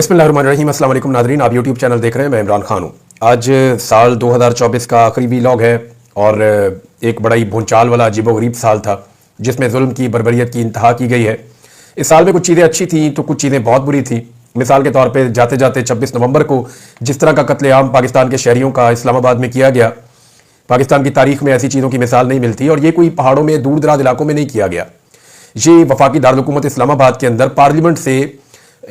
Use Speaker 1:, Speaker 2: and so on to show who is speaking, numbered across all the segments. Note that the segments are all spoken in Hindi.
Speaker 1: बिस्मिल्लाहिर्रहमानिर्रहीम। अस्सलाम वालेकुम नाज़रीन, आप यूट्यूब चैनल देख रहे हैं। मैं इमरान खान हूँ। आज साल 2024 का आखिरी व्लॉग है और एक बड़ा ही भूचाल वाला अजीबोगरीब साल था जिसमें जुल्म की बर्बरियत की इंतहा की गई है। इस साल में कुछ चीज़ें अच्छी थी तो कुछ चीज़ें बहुत बुरी थी। मिसाल के तौर पर जाते जाते 26 नवंबर को जिस तरह का कत्लेआम पाकिस्तान के शहरियों का इस्लामाबाद में किया गया, पाकिस्तान की तारीख में ऐसी चीज़ों की मिसाल नहीं मिलती। और ये कोई पहाड़ों में दूर दराज इलाकों में नहीं किया गया, ये वफाकी दारुल-हुकूमत इस्लामाबाद के अंदर पार्लियामेंट से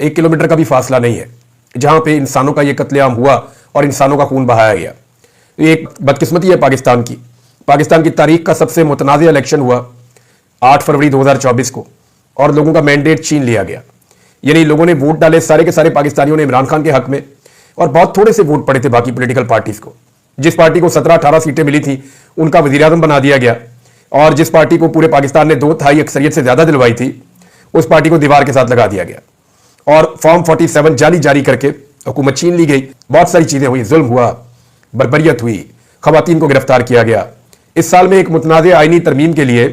Speaker 1: 1 किलोमीटर का भी फासला नहीं है, जहां पे इंसानों का ये कत्लेआम हुआ और इंसानों का खून बहाया गया। ये एक बदकिस्मती है पाकिस्तान की तारीख का सबसे मुतनाज़ इलेक्शन हुआ 8 फरवरी 2024 को और लोगों का मैंडेट छीन लिया गया। यानी लोगों ने वोट डाले सारे के सारे पाकिस्तानियों ने इमरान खान के हक में, और बहुत थोड़े से वोट पड़े थे बाकी पॉलिटिकल पार्टीज को। जिस पार्टी को 17-18 सीटें मिली थी उनका वज़ीर आज़म बना दिया गया, और जिस पार्टी को पूरे पाकिस्तान ने 2/3 अक्सरियत से ज्यादा दिलवाई थी उस पार्टी को दीवार के साथ लगा दिया गया और फॉर्म 47 जारी करके हुकूमत छीन ली गई। बहुत सारी चीजें हुई, जुल्म हुआ, बर्बरियत हुई, खवातीन को गिरफ्तार किया गया। इस साल में एक मुतनाज़ आईनी तरमीम के लिए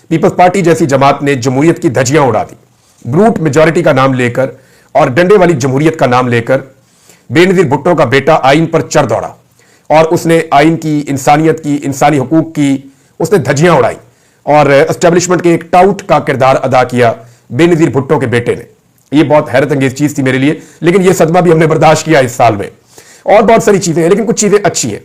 Speaker 1: पीपल्स पार्टी जैसी जमात ने जमहूरियत की धज्जियां उड़ा दी। ब्रूट मेजॉरिटी का नाम लेकर और डंडे वाली जमहूरियत का नाम लेकर बेनजीर भुट्टो का बेटा आइन पर चढ़ दौड़ा और उसने आइन की, इंसानियत की, इंसानी हुकूक की उसने धज्जियां उड़ाई और एस्टेब्लिशमेंट के एक टाउट का किरदार अदा किया बेनजीर भुट्टो के बेटे ने। ये बहुत हैरत अंगेज चीज थी मेरे लिए, लेकिन ये सदमा भी हमने बर्दाश्त किया इस साल में। और बहुत सारी चीजें हैं, लेकिन कुछ चीजें अच्छी है।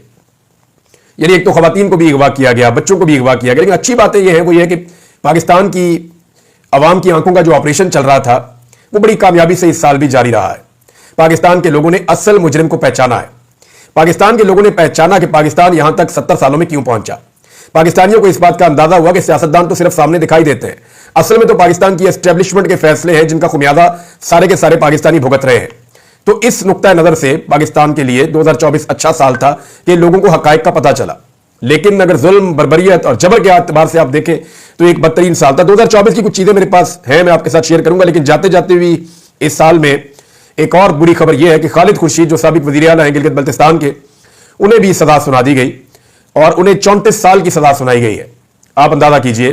Speaker 1: यानी एक तो खवातीन को भी अगवा किया गया, बच्चों को भी अगवा किया गया, लेकिन अच्छी बातें ये है वो ये है कि पाकिस्तान की अवाम की आंखों का जो ऑपरेशन चल रहा था वो बड़ी कामयाबी से इस साल भी जारी रहा है। पाकिस्तान के लोगों ने असल मुजरिम को पहचाना है। पाकिस्तान के लोगों ने पहचाना कि पाकिस्तान यहां तक 70 सालों में क्यों पहुंचा। पाकिस्तानियों को इस बात का अंदाजा हुआ कि सियासतदान तो सिर्फ सामने दिखाई देते हैं, असल में तो पाकिस्तान की एस्टेब्लिशमेंट के फैसले हैं जिनका खुमियाजा सारे के सारे पाकिस्तानी भुगत रहे हैं। तो इस नुक्ता नजर से पाकिस्तान के लिए 2024 अच्छा साल था कि लोगों को हकायक का पता चला। लेकिन अगर जुल्म, बर्बरियत और जबर के एतबार से आप देखें तो एक बदतरीन साल था। 2024 की कुछ चीजें मेरे पास हैं, मैं आपके साथ शेयर करूंगा, लेकिन जाते जाते भी इस साल में एक और बुरी खबर यह है कि खालिद खुर्शीद जो साबिक वजीर आला हैं गिलगित बल्तिस्तान के, उन्हें भी सजा सुना दी गई और उन्हें 34 साल की सजा सुनाई गई है। आप अंदाजा कीजिए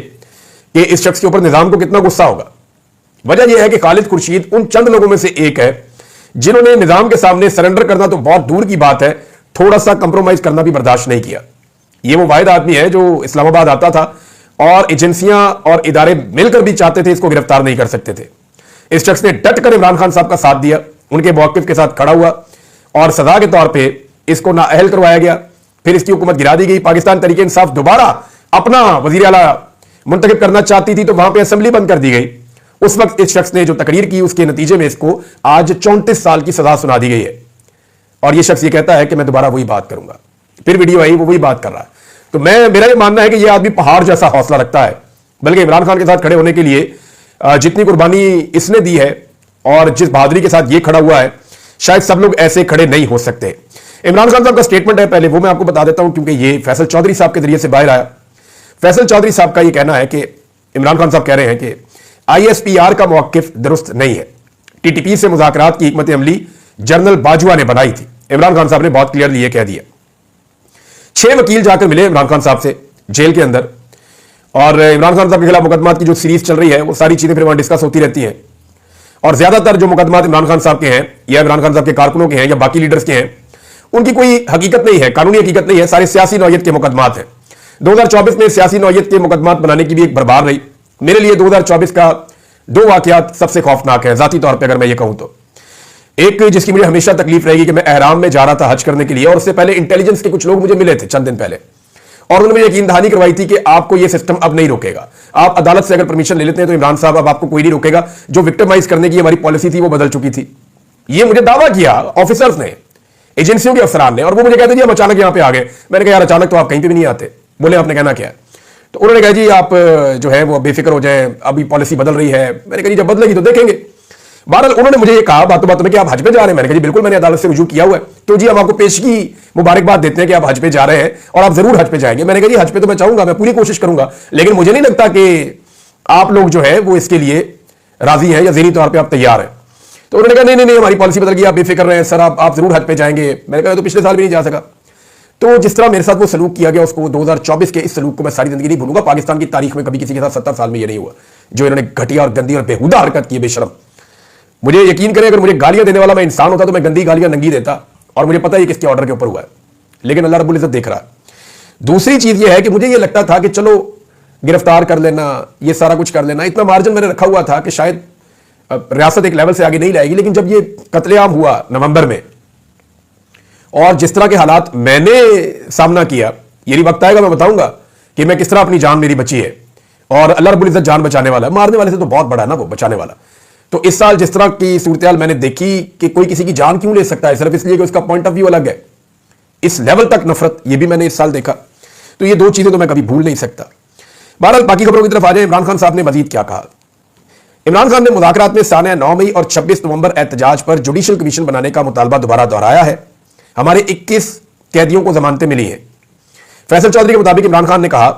Speaker 1: कि इस शख्स के ऊपर निजाम को कितना गुस्सा होगा। वजह यह है कि खालिद खुर्शीद उन चंद लोगों में से एक है जिन्होंने निजाम के सामने सरेंडर करना तो बहुत दूर की बात है, थोड़ा सा कंप्रोमाइज करना भी बर्दाश्त नहीं किया। यह वो वाहिद आदमी है जो इस्लामाबाद आता था और एजेंसियां और इदारे मिलकर भी चाहते थे इसको गिरफ्तार नहीं कर सकते थे। इस शख्स ने डट कर इमरान खान साहब का साथ दिया, उनके मौक़िफ़ के साथ खड़ा हुआ और सजा के तौर पर इसको नाअहल करवाया गया। फिर इसकी हुकूमत गिरा दी गई। पाकिस्तान तहरीक इंसाफ दोबारा अपना वजीर आला मुंतखब करना चाहती थी तो वहां पे असेंबली बंद कर दी गई। उस वक्त इस शख्स ने जो तकरीर की उसके नतीजे में इसको आज 34 साल की सजा सुना दी गई है। और यह शख्स ये कहता है कि मैं दोबारा वही बात करूंगा। फिर वीडियो आई, वो वही बात कर रहा है। तो मेरा यह मानना है कि यह आदमी पहाड़ जैसा हौसला रखता है, बल्कि इमरान खान के साथ खड़े होने के लिए जितनी कुर्बानी इसने दी है और जिस बहादुरी के साथ ये खड़ा हुआ है, शायद सब लोग ऐसे खड़े नहीं हो सकते। इमरान खान साहब का स्टेटमेंट है, पहले वो मैं आपको बता देता हूं क्योंकि ये फैसल चौधरी साहब के जरिए से बाहर आया। फैसल चौधरी साहब का ये कहना है कि इमरान खान साहब कह रहे हैं कि ISPR का मौक़िफ़ दुरुस्त नहीं है। TTP से मुज़ाकरात की हिकमत अमली जनरल बाजवा ने बनाई थी। इमरान खान साहब ने बहुत क्लियरली ये कह दिया। 6 वकील जाकर मिले इमरान खान साहब से जेल के अंदर, और इमरान खान साहब के खिलाफ मुकदमात की जो सीरीज चल रही है वो सारी चीजें फिर वहां डिस्कस होती रहती हैं। और ज्यादातर जो मुकदमात इमरान खान साहब के हैं या इमरान खान साहब के कारकुनों के हैं या बाकी लीडर्स के हैं, उनकी कोई हकीकत नहीं है, कानूनी हकीकत नहीं है, सारे सियासी नौयत के मुकदमात हैं। 2024 में सियासी नौयत के मुकदमात बनाने की भी एक भरमार रही। मेरे लिए 2024 का 2 वाकयात सबसे खौफनाक है जाती तौर पर अगर मैं ये कहूं तो। एक जिसकी मुझे हमेशा तकलीफ रहेगी कि मैं एहराम में जा रहा था हज करने के लिए, और उससे पहले इंटेलिजेंस के कुछ लोग मुझे मिले थे चंद दिन पहले, और उन्होंने यकीन दहानी करवाई थी कि आपको यह सिस्टम अब नहीं रोकेगा। आप अदालत से अगर परमिशन ले लेते हैं तो इमरान साहब अब आपको कोई नहीं रोकेगा। जो विक्टिमाइज करने की हमारी पॉलिसी थी वो बदल चुकी थी। ये मुझे दावा किया ऑफिसर्स ने, एजेंसियों के अफसरान ने, और वो मुझे कहते जी हम अचानक यहां पे आ गए। मैंने कहा यार अचानक तो आप कहीं पे भी नहीं आते। बोले आपने कहना क्या है? तो उन्होंने कहा जी आप जो है वो बेफिक्र हो जाए, अभी पॉलिसी बदल रही है। मैंने कहा जी जब बदलेगी तो देखेंगे। बहरहाल उन्होंने मुझे ये कहा बातों बातों में कि आप हज पे जा रहे हैं। मैंने कहा जी बिल्कुल, मैंने अदालत से रुजू किया हुआ है। तो जी हम आपको पेशगी मुबारकबाद देते हैं कि आप हज पे जा रहे हैं और आप जरूर हज पे जाएंगे। मैंने कहा जी हज पे तो मैं चाहूंगा, मैं पूरी कोशिश करूंगा, लेकिन मुझे नहीं लगता कि आप लोग जो है वो इसके लिए राजी हैं या ज़हनी तौर पर आप तैयार हैं। तो उन्होंने कहा नहीं, हमारी पॉलिसी बदल गई, आप बेफिक्र रहे हैं सर, आप जरूर हज पे जाएंगे। मैंने कहा तो पिछले साल भी नहीं जा सका। तो जिस तरह मेरे साथ वो सलूक किया गया, उसको 2024 के इस सलूक को मैं सारी जिंदगी नहीं भूलूंगा। पाकिस्तान की तारीख में कभी किसी के साथ 70 साल में ये नहीं हुआ जो इन्होंने घटिया और गंदी और बेहुदा हरकत की, बेशरम। मुझे यकीन करें, अगर मुझे गालियां देने वाला मैं इंसान होता तो मैं गंदी गालियां नंगी देता, और मुझे पता है किसके ऑर्डर के ऊपर हुआ है, लेकिन अल्लाह रब्बुल इज्जत देख रहा है। दूसरी चीज यह है कि मुझे यह लगता था कि चलो गिरफ्तार कर लेना, ये सारा कुछ कर लेना, इतना मार्जिन मैंने रखा हुआ था कि शायद रियासत एक लेवल से आगे नहीं लाएगी। लेकिन जब ये कत्लेआम हुआ नवंबर में, और जिस तरह के हालात मैंने सामना किया, यही वक्त आएगा मैं बताऊंगा कि मैं किस तरह अपनी जान मेरी बची है, और अल्लाह रब्बुल इज्जत जान बचाने वाला है, मारने वाले से तो बहुत बड़ा है ना वो बचाने वाला। तो इस साल जिस तरह की सूरत मैंने देखी कि कोई किसी की जान क्यों ले सकता है सिर्फ इसलिए कि उसका पॉइंट ऑफ व्यू अलग है, इस लेवल तक नफरत ये भी मैंने इस साल देखा। तो ये दो चीजें तो मैं कभी भूल नहीं सकता। बहरहाल बाकी खबरों की तरफ आ जाए। इमरान खान साहब ने मजीद क्या कहा। इमरान खान ने मुज़ाकरात में सानिया 9 मई और 26 नवंबर एहतजाज पर जुडिशल कमीशन बनाने का मुतालबा दोबारा दोहराया है। हमारे 21 कैदियों को जमानतें मिली हैं। फैसल चौधरी के मुताबिक इमरान खान ने कहा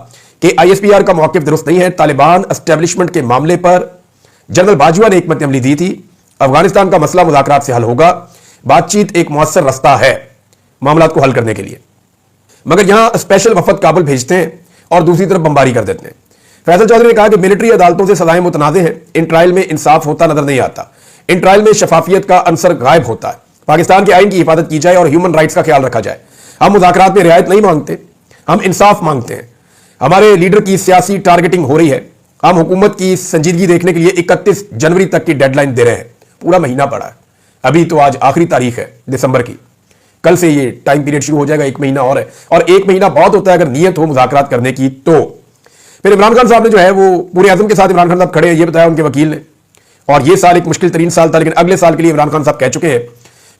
Speaker 1: कि ISPR का मौक़िफ़ दुरुस्त नहीं है। तालिबान एस्टेब्लिशमेंट के मामले पर जनरल बाजवा ने एक हिकमत अमली दी थी। अफगानिस्तान का मसला मुज़ाकरात से हल होगा। बातचीत एक मुअस्सर रास्ता है मामला को हल करने के लिए, मगर यहां स्पेशल वफद काबुल भेजते हैं और दूसरी तरफ बमबारी कर देते हैं। फैसल चौधरी ने कहा कि मिलिट्री अदालतों से सजाएं मुतनाज़े हैं। इन ट्रायल में इंसाफ होता नजर नहीं आता। इन ट्रायल में शफाफियत का अंसर गायब होता है। पाकिस्तान के आइन की हिफाजत की जाए और ह्यूमन राइट्स का ख्याल रखा जाए। हम मुज़ाकरात में रियायत नहीं मांगते, हम इंसाफ मांगते हैं। हमारे लीडर की सियासी टारगेटिंग हो रही है। हम हुकूमत की संजीदगी देखने के लिए 31 जनवरी तक की डेडलाइन दे रहे हैं। पूरा महीना पड़ा है, अभी तो आज आखिरी तारीख है दिसंबर की, कल से ये टाइम पीरियड शुरू हो जाएगा, 1 महीना और है, और 1 महीना बहुत होता है अगर नीयत हो मुज़ाकरात करने की। तो फिर इमरान खान साहब ने जो है वो पूरे आज़म के साथ इमरान खान साहब खड़े हैं, ये बताया उनके वकील ने। और ये साल एक मुश्किल तरीन साल था, लेकिन अगले साल के लिए इमरान खान साहब कह चुके हैं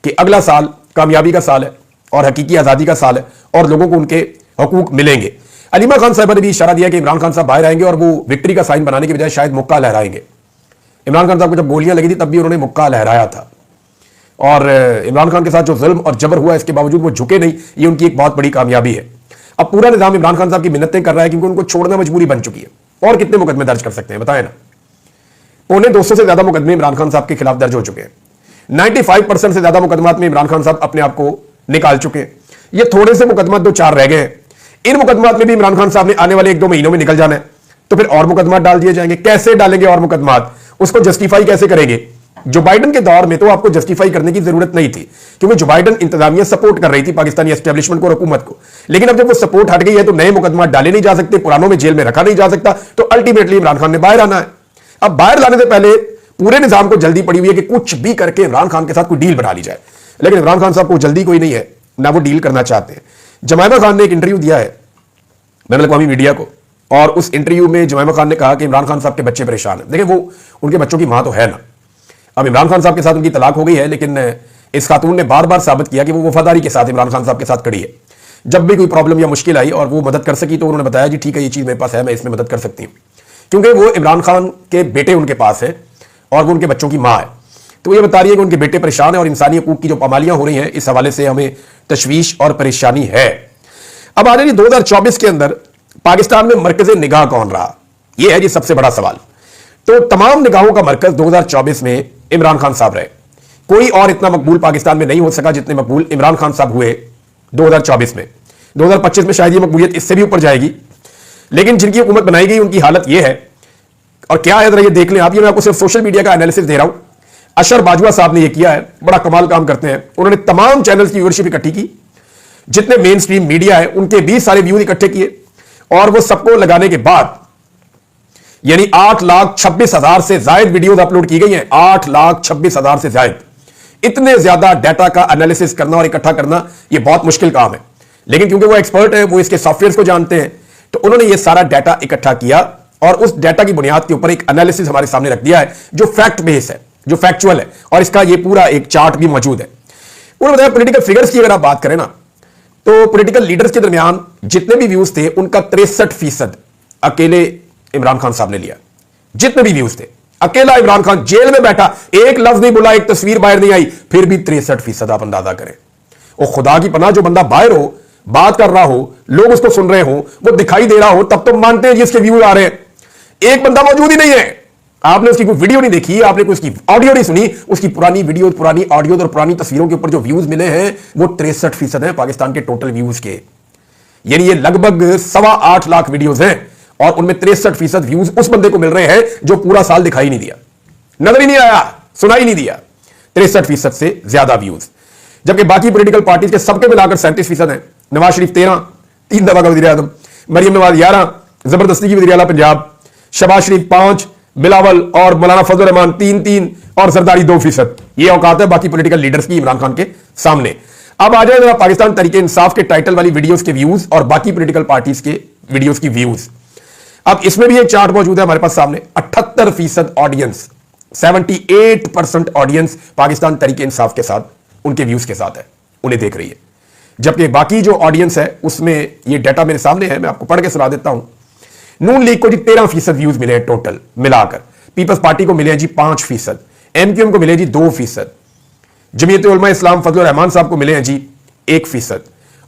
Speaker 1: कि अगला साल कामयाबी का साल है और हकीकी आज़ादी का साल है और लोगों को उनके हकूक मिलेंगे। अलीमा खान साहब ने भी इशारा दिया कि इमरान खान साहब बाहर आएंगे और वो विक्ट्री का साइन बनाने की बजाय शायद मुक्का लहराएंगे। इमरान खान साहब को जब गोलियां लगी थी तब भी उन्होंने मुक्का लहराया था, और इमरान खान के साथ जो जुल्म और जबर हुआ इसके बावजूद वो झुके नहीं, ये उनकी एक बहुत बड़ी कामयाबी है। अब पूरा निजाम इमरान खान साहब की मिन्नतें कर रहा है क्योंकि उनको छोड़ना मजबूरी बन चुकी है। और कितने मुकदमे दर्ज कर सकते हैं बताएं ना। 250 से ज्यादा मुकदमे इमरान खान साहब के खिलाफ दर्ज हो चुके हैं। 95% से ज्यादा मुकदमात में इमरान खान साहब अपने आप को निकाल चुके हैं। ये थोड़े से मुकदमा 2-4 रह गए हैं। इन मुकदमात में भी इमरान खान साहब ने आने वाले 1-2 महीनों में निकल जाना है, तो फिर और मुकदमात डाल दिए जाएंगे। कैसे डालेंगे और मुकदमात, उसको जस्टिफाई कैसे करेंगे। जो बाइडन के दौर में तो आपको जस्टिफाई करने की जरूरत नहीं थी, क्योंकि जो बाइडन इंतजामिया सपोर्ट कर रही थी पाकिस्तानी एस्टेब्लिशमेंट को और हुकूमत को। लेकिन अब जब वो सपोर्ट हट गई है तो नए मुकदमा डाले नहीं जा सकते, पुरानों में जेल में रखा नहीं जा सकता, तो अल्टीमेटली इमरान खान ने बाहर आना है। अब बाहर लाने से पहले पूरे निजाम को जल्दी पड़ी हुई है कि कुछ भी करके इमरान खान के साथ कोई डील बना ली जाए, लेकिन इमरान खान साहब को जल्दी कोई नहीं है, ना वो डील करना चाहते हैं। जमायमा खान ने एक इंटरव्यू दिया है बैनुल अक़वामी मीडिया को, और उस इंटरव्यू में जमायमा खान ने कहा कि इमरान खान साहब के बच्चे परेशान हैं। देखिए, वो उनके बच्चों की मां तो है ना। अब इमरान खान साहब के साथ उनकी तलाक हो गई है, लेकिन इस खातून ने बार बार साबित किया कि वो वफादारी के साथ इमरान खान साहब के साथ खड़ी है। जब भी कोई प्रॉब्लम या मुश्किल आई और वो मदद कर सकी तो उन्होंने बताया जी ठीक है, ये चीज़ मेरे पास है, मैं इसमें मदद कर सकती हूँ, क्योंकि वो इमरान खान के बेटे उनके पास है और वो उनके बच्चों की माँ है। तो ये बता रही है कि उनके बेटे परेशान है और इंसानी हकूक की जो पामालियाँ हो रही हैं, इस हवाले से हमें तशवीश और परेशानी है। अब आ जाइए 2024 के अंदर पाकिस्तान में मरकज़ निगाह कौन रहा, यह है जी सबसे बड़ा सवाल। तो तमाम निगाहों का मरकज 2024 में इमरान खान साहब रहे। कोई और इतना मकबूल पाकिस्तान में नहीं हो सका जितने मकबूल इमरान खान साहब हुए 2024 में। 2025 में शायद ये मकबूलियत इससे भी ऊपर जाएगी, लेकिन जिनकी हुकूमत बनाई गई उनकी हालत यह है। और क्या है जरा ये देख लें आप, ये मैं आपको सिर्फ सोशल मीडिया का एनालिसिस दे रहा हूं। अशर बाजवा साहब ने यह किया है, बड़ा कमाल काम करते हैं। उन्होंने तमाम चैनल्स की व्यूअरशिप इकट्ठी की, जितने मेन स्ट्रीम मीडिया है उनके भी सारे व्यूज इकट्ठे किए, और वो सबको लगाने के बाद यानी 8,26,000 से ज्यादा वीडियोस अपलोड की गई हैं। 8,26,000 से ज्यादा, इतने ज्यादा डाटा का एनालिसिस करना और इकट्ठा करना ये बहुत मुश्किल काम है। लेकिन क्योंकि वो एक्सपर्ट है, वो इसके सॉफ्टवेयर को जानते हैं, तो उन्होंने ये सारा डाटा इकट्ठा किया और उस डाटा की बुनियाद के ऊपर एक एनालिसिस हमारे सामने रख दिया है जो फैक्ट बेस है, जो फैक्चुअल है, और इसका ये पूरा एक चार्ट भी मौजूद है। उन्होंने बताया पॉलिटिकल फिगर्स की अगर आप बात करें ना, तो पॉलिटिकल लीडर्स के दरमियान जितने भी व्यूज थे उनका 63% अकेले इमरान खान साहब ने लिया। जितने भी व्यूज थे अकेला इमरान खान जेल में बैठा, एक लफ्ज नहीं बोला, एक तस्वीर बाहर नहीं आई, फिर भी 63% आप अंदाजा करें। और खुदा की पनाह, जो बंदा बाहर हो, बात कर रहा हो, लोग उसको सुन रहे हो, वो दिखाई दे रहा हो, तब तो मानते हैं जिसके व्यूज आ रहे हैं। एक बंदा मौजूद ही नहीं है, आपने उसकी कोई वीडियो नहीं देखी, आपने कोई उसकी ऑडियो नहीं सुनी, उसकी पुरानी वीडियो, पुरानी ऑडियो और पुरानी तस्वीरों के ऊपर जो व्यूज मिले हैं वो 63% है पाकिस्तान के टोटल व्यूज के। यानी ये लगभग 8.25 लाख वीडियोज हैं और उनमें 63% व्यूज उस बंदे को मिल रहे हैं जो पूरा साल दिखाई नहीं दिया, नजर ही नहीं आया। सुना ही नहीं दिया। 63% से ज्यादा व्यूज। जबकि बाकी पॉलिटिकल पार्टीज के सबके मिलाकर 37% है। नवाज शरीफ 13, 3 दफा का वज़ीर आज़म, मरियम नवाज 11, जबरदस्ती की वज़ीर आला पंजाब, शहबाज शरीफ 5, बिलावल और मौलाना फजल रहमान 3-3 और जरदारी 2%। ये औकात है बाकी पॉलिटिकल लीडर्स की इमरान खान के सामने। अब आ जाए जरा पाकिस्तान तहरीक इंसाफ के टाइटल वाली वीडियोस के व्यूज और बाकी पॉलिटिकल पार्टीज के वीडियोस की व्यूज। अब इसमें भी एक चार्ट मौजूद है हमारे पास सामने। 78% ऑडियंस, 78% ऑडियंस पाकिस्तान तहरीक इंसाफ के साथ, उनके व्यूज के साथ है, उन्हें देख रही है। जबकि बाकी जो ऑडियंस है उसमें ये डाटा मेरे सामने है, मैं आपको पढ़ के सुना देता हूं। नून लीग को जी 13% व्यूज मिले हैं टोटल मिलाकर। पीपल्स पार्टी को मिले हैं जी 5%, एमक्यूएम को मिले जी 2%, जमीयत उलमा इस्लाम फजल रहमान साहब को मिले हैं जी 1%,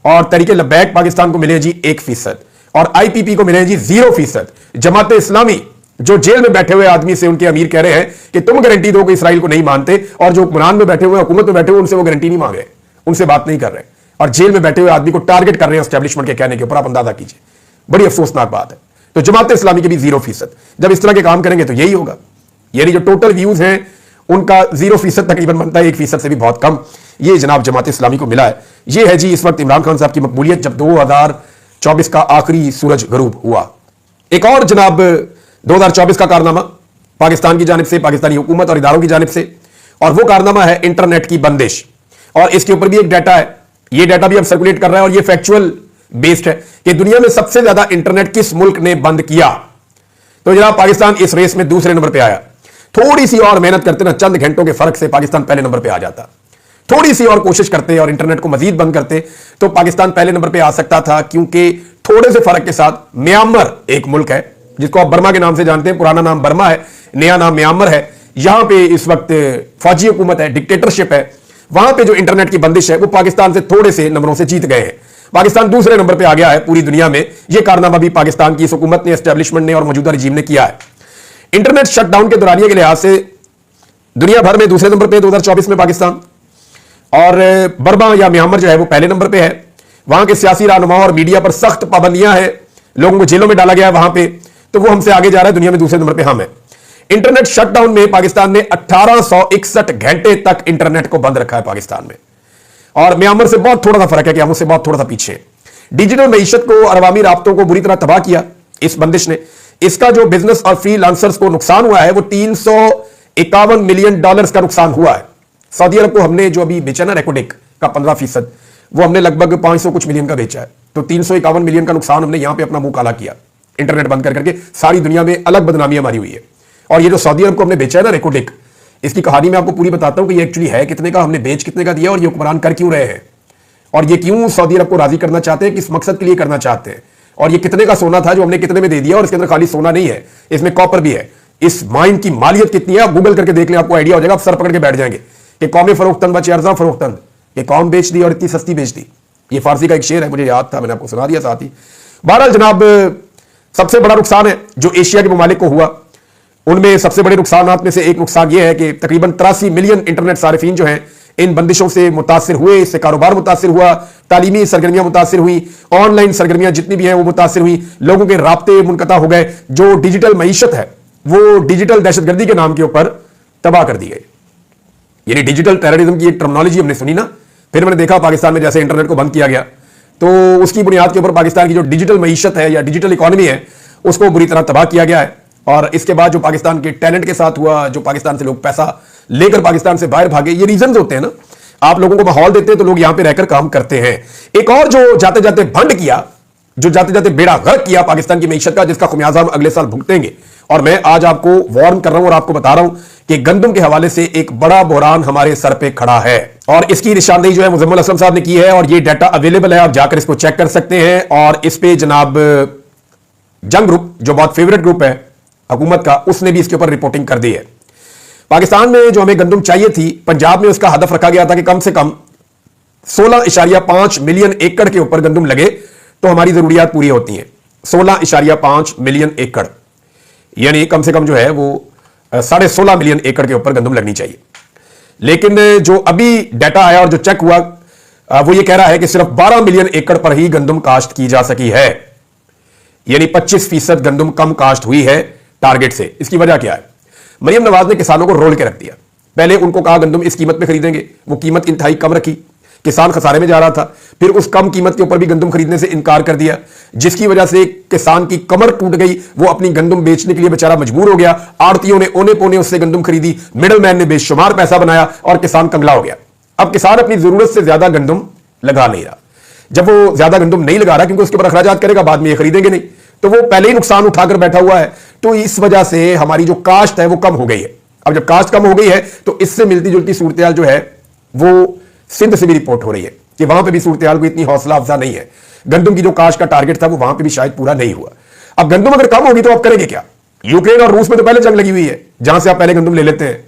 Speaker 1: और तहरीक लब्बैक पाकिस्तान को मिले हैं जी 1%, और आईपीपी को मिले हैं जी 0%। जमात इस्लामी जो जेल में बैठे हुए आदमी से उनके अमीर कह रहे हैं कि तुम गारंटी दो कि इसराइल को नहीं मानते, और जो हुक्मरान में बैठे हुए हुकूमत में बैठे हुए उनसे वो गारंटी नहीं मांग रहे, उनसे बात नहीं कर रहे, और जेल में बैठे हुए आदमी को टारगेट कर रहे हैं एस्टेब्लिशमेंट के कहने के ऊपर। आप अंदाजा कीजिए, बड़ी अफसोसनाक बात है। तो जमात इस्लामी के भी 0%। जब इस तरह के काम करेंगे तो यही होगा। यानी जो टोटल व्यूज हैं उनका 0% तकरीबन बनता है, 1% से भी बहुत कम। ये जनाब जमात इस्लामी को मिला है। ये है जी इस वक्त इमरान खान साहब की मकबूलियत जब 2024 का आखिरी सूरज गरूब हुआ। एक और जनाब 2024 का कारनामा पाकिस्तान की जानिब से, पाकिस्तानी हुकूमत और इदारों की जानिब से, और वो कारनामा है इंटरनेट की बंदिश। और इसके ऊपर भी एक डाटा है, ये डाटा भी अब सर्कुलेट कर रहा है और ये फैक्चुअल बेस्ड है कि दुनिया में सबसे ज्यादा इंटरनेट किस मुल्क ने बंद किया। तो जनाब पाकिस्तान इस रेस में दूसरे नंबर पे आया। थोड़ी सी और मेहनत करते ना, चंद घंटों के फर्क से पाकिस्तान पहले नंबर पे आ जाता। थोड़ी सी और कोशिश करते और इंटरनेट को मजीद बंद करते तो पाकिस्तान पहले नंबर पे आ सकता था, क्योंकि थोड़े से फर्क के साथ म्यांमार एक मुल्क है जिसको आप बर्मा के नाम से जानते हैं। पुराना नाम बर्मा है, नया नाम म्यांमार है। यहां पे इस वक्त फौजी हुकूमत है, डिक्टेटरशिप है। वहां पे जो इंटरनेट की बंदिश है वो पाकिस्तान से थोड़े से नंबरों से जीत गए हैं। पाकिस्तान दूसरे नंबर पे आ गया है पूरी दुनिया में। यह कारनामा भी पाकिस्तान की इस हुकूमत ने, एस्टेब्लिशमेंट ने और मौजूदा रजीम ने किया है। इंटरनेट शटडाउन के दौरानिए के लिहाज से दुनिया भर में दूसरे नंबर पे 2024 में पाकिस्तान, और बर्मा या म्यांमार जो है वो पहले नंबर पे है। वहां के सियासी रहनुमा और मीडिया पर सख्त पाबंदियां हैं, लोगों को जेलों में डाला गया है वहां पे, तो वो हमसे आगे जा रहा है। दुनिया में दूसरे नंबर पे हम है। इंटरनेट शटडाउन में पाकिस्तान ने 1861 घंटे तक इंटरनेट को बंद रखा है पाकिस्तान में, और म्यांमार से बहुत थोड़ा सा फर्क है कि हम उससे बहुत थोड़ा सा पीछे हैं। डिजिटल मईशत को और अवामी राब्तों को बुरी तरह तबाह किया इस बंदिश ने। इसका जो बिजनेस और फ्रीलांसर्स को नुकसान हुआ है वो $351 मिलियन का नुकसान हुआ है। सऊदी अरब को हमने जो अभी बेचा ना रेकोडेक का 15%, वो हमने लगभग 500 कुछ मिलियन का बेचा है। तो 351 मिलियन का नुकसान हमने यहां पे अपना मुंह काला किया इंटरनेट बंद कर करके। सारी दुनिया में अलग बदनामी हमारी हुई है। और ये जो सऊदी अरब को हमने बेचा है ना रेकोडेक, इसकी कहानी मैं आपको पूरी बताता हूं कि ये एक्चुअली है कितने का, हमने बेच कितने का दिया, और ये हुक्मरान कर क्यों रहे हैं, और ये क्यों सऊदी अरब को राजी करना चाहते हैं, किस मकसद के लिए करना चाहते हैं, और ये कितने का सोना था जो हमने कितने में दे दिया। और इसके अंदर खाली सोना नहीं है, इसमें कॉपर भी है। इस माइन की मालियत कितनी है आप गूगल करके देख लें, आपको आइडिया हो जाएगा। आप सर पकड़ के बैठ जाएंगे कि कौमें फरोख्तन बचे अर्जा फरोख्तन, ये कौम बेच दी और इतनी सस्ती बेच दी। ये फारसी का एक शेर है, मुझे याद था, मैंने आपको सुना दिया साथ ही। बहरहाल जनाब सबसे बड़ा नुकसान है जो एशिया के ममालिक को हुआ, उनमें सबसे बड़े नुकसानात में से एक नुकसान यह है कि तकरीबन 83 मिलियन इंटरनेट सारिफीन जो हैं इन बंदिशों से मुतासिर हुए। इससे कारोबार मुतासिर हुआ, तालीमी सरगर्मियां मुतासिर हुई, ऑनलाइन सरगर्मियां जितनी भी हैं वो मुतासिर हुई, लोगों के राब्ते मुनक़ता हो गए। जो डिजिटल मईशत है वो डिजिटल दहशतगर्दी के नाम के ऊपर तबाह कर दी गई। यानी डिजिटल टेररिज्म की एक टर्मिनोलॉजी हमने सुनी ना, फिर मैंने देखा पाकिस्तान में जैसे इंटरनेट को बंद किया गया तो उसकी बुनियाद के ऊपर पाकिस्तान की जो डिजिटल मईशत है या डिजिटल इकॉनमी है उसको बुरी तरह तबाह किया गया है। और इसके बाद जो पाकिस्तान के टैलेंट के साथ हुआ, जो पाकिस्तान से लोग पैसा लेकर पाकिस्तान से बाहर भागे, ये रीजंस होते हैं ना। आप लोगों को माहौल देते हैं तो लोग यहां पे रहकर काम करते हैं। एक और जो जाते जाते भंड किया, जो जाते जाते बेड़ा गर्क किया पाकिस्तान की मईशत का, जिसका खुमियाजा हम अगले साल भुगतेंगे। और मैं आज आपको वार्न कर रहा हूं और आपको बता रहा हूं कि गंदम के हवाले से एक बड़ा बहरान हमारे सर पे खड़ा है, और इसकी निशानदेही जो है मुजम्मिल असलम साहब ने की है, और ये डाटा अवेलेबल है, आप जाकर इसको चेक कर सकते हैं। और इस पे जनाब जंग ग्रुप, जो बहुत फेवरेट ग्रुप है हुकूमत का, उसने भी इसके ऊपर रिपोर्टिंग कर दी है। पाकिस्तान में जो हमें गंदम चाहिए थी, पंजाब में उसका हदफ रखा गया था कि कम से कम 16.5 मिलियन एकड़ के ऊपर गंदम लगे तो हमारी जरूरियात पूरी होती हैं। 16.5 मिलियन एकड़, यानी कम से कम जो है वो 16.5 मिलियन एकड़ के ऊपर गंदम लगनी चाहिए। लेकिन जो अभी डाटा आया और जो चेक हुआ वो ये कह रहा है कि सिर्फ 12 मिलियन एकड़ पर ही गंदम काश्त की जा सकी है, यानी 25% गंदम कम काश्त हुई है टारगेट से। इसकी वजह क्या है? मरियम नवाज ने किसानों को रोल के रख दिया। पहले उनको कहा गंदम इस कीमत पे खरीदेंगे, वो कीमत इंतहाई कम रखी, किसान खसारे में जा रहा था। फिर उस कम कीमत के ऊपर भी गंदम खरीदने से इनकार कर दिया, जिसकी वजह से किसान की कमर टूट गई, वो अपनी गंदम बेचने के लिए बेचारा मजबूर हो गया। आड़तियों ने ओने पोने उससे गंदम खरीदी, मिडलमैन ने बेशुमार पैसा बनाया और किसान कंगला हो गया। अब किसान अपनी जरूरत से ज्यादा गंदम लगा नहीं रहा। जब वो ज्यादा गंदम नहीं लगा रहा, क्योंकि उसके ऊपर अखराजात करेगा, बाद में ये खरीदेंगे नहीं, तो वो पहले ही नुकसान उठाकर बैठा हुआ है। तो इस वजह से हमारी जो काश्त है वो कम हो गई है। अब जब काश्त कम हो गई है तो इससे मिलती जुलती सूरत जो है वो सिंध से भी रिपोर्ट हो रही है कि वहां पे भी सूरत को इतनी हौसला अफजा नहीं है। गंदम की जो काश्त का टारगेट था वो वहां पे भी शायद पूरा नहीं हुआ। अब गंदम अगर कम होगी तो आप करेंगे क्या? यूक्रेन और रूस में तो पहले जंग लगी हुई है, जहां से आप पहले गंदम ले लेते हैं,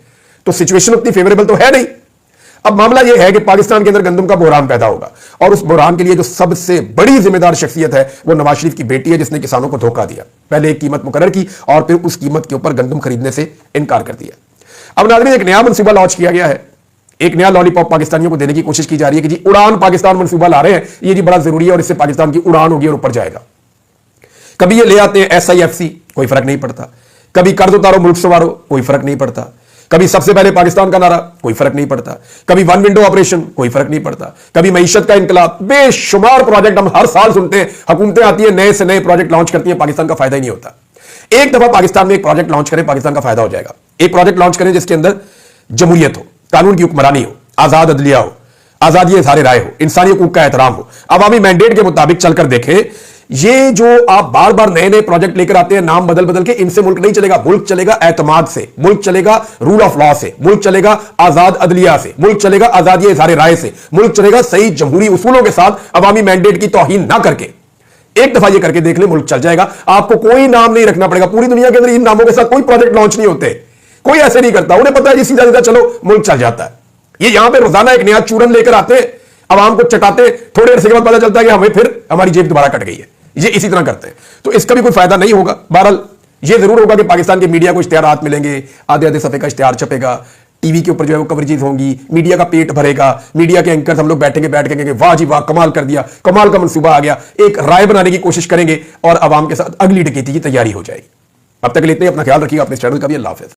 Speaker 1: तो सिचुएशन उतनी फेवरेबल तो है नहीं। अब मामला यह है कि पाकिस्तान के अंदर गंदम का बहरान पैदा होगा, और उस बहरान के लिए जो सबसे बड़ी जिम्मेदार शख्सियत है वो नवाज शरीफ की बेटी है, जिसने किसानों को धोखा दिया। पहले एक कीमत मुकर्रर की और फिर उस कीमत के ऊपर गंदम खरीदने से इनकार कर दिया। अब नाज़रीन, एक नया मनसूबा लॉन्च किया गया है, एक नया लॉलीपॉप पाकिस्तानियों को देने की कोशिश की जा रही है कि जी उड़ान पाकिस्तान मनसूबा ला रहे हैं, ये जी बड़ा जरूरी है और इससे पाकिस्तान की उड़ान होगी और ऊपर जाएगा। कभी ये ले आते हैं SIFC, कोई फर्क नहीं पड़ता। कभी कर्ज उतारो मुल्क संवारो, कोई फर्क नहीं पड़ता। कभी सबसे पहले पाकिस्तान का नारा, कोई फर्क नहीं पड़ता। कभी वन विंडो ऑपरेशन, कोई फर्क नहीं पड़ता। कभी मईशत का इनकलाब, बेशुमार प्रोजेक्ट हम हर साल सुनते हैं। हुकूमतें आती है, नए से नए प्रोजेक्ट लॉन्च करती है, पाकिस्तान का फायदा ही नहीं होता। एक दफा पाकिस्तान में एक प्रोजेक्ट लॉन्च करें, पाकिस्तान का फायदा हो जाएगा। एक प्रोजेक्ट लॉन्च करें जिसके अंदर जमहूरियत हो, कानून की हुक्मरानी हो, आजाद अदलिया हो, आजादी इज़हार राय हो, इंसानी हकूक का एहतराम हो, अवामी मैंडेट के मुताबिक चलकर देखें। ये जो आप बार बार नए नए प्रोजेक्ट लेकर आते हैं नाम बदल बदल के, इनसे मुल्क नहीं चलेगा। मुल्क चलेगा एतमाद से, मुल्क चलेगा रूल ऑफ लॉ से, मुल्क चलेगा आजाद अदलिया से, मुल्क चलेगा आजादी इज़हार राय से, मुल्क चलेगा सही जमहूरी उसूलों के साथ, अवामी मैंडेट की तौहीन ना करके। एक दफा ये करके देख ले, मुल्क चल जाएगा। आपको कोई नाम नहीं रखना पड़ेगा। पूरी दुनिया के अंदर इन नामों के साथ कोई प्रोजेक्ट लॉन्च नहीं होते, कोई ऐसे नहीं करता। उन्हें पता है जी सीधा सीधा चलो मुल्क चल जाता है। ये यहां पे रोजाना एक नया चूरन लेकर आते हैं, आवाम को चटाते, थोड़े अरसे के बाद पता चलता है कि हमें फिर हमारी जेब दोबारा कट गई है। ये इसी तरह करते हैं, तो इसका भी कोई फायदा नहीं होगा। बहरहाल ये जरूर होगा कि पाकिस्तान के मीडिया को इश्तिहारात मिलेंगे, आधे आधे सफे का इश्तिहार छपेगा, टीवी के ऊपर जो है वो कवरेजेस होंगी, मीडिया का पेट भरेगा, मीडिया के एंकर हम लोग बैठेंगे, बैठ के कहेंगे वाह जी वाह, कमाल कर दिया, कमाल का मंसूबा आ गया। एक राय बनाने की कोशिश करेंगे और आवाम के साथ अगली डकैती की तैयारी हो जाएगी। अब तक के लिए इतना ही, अपना ख्याल रखिएगा, अपने चैनल का भी। अल्लाह हाफिज़।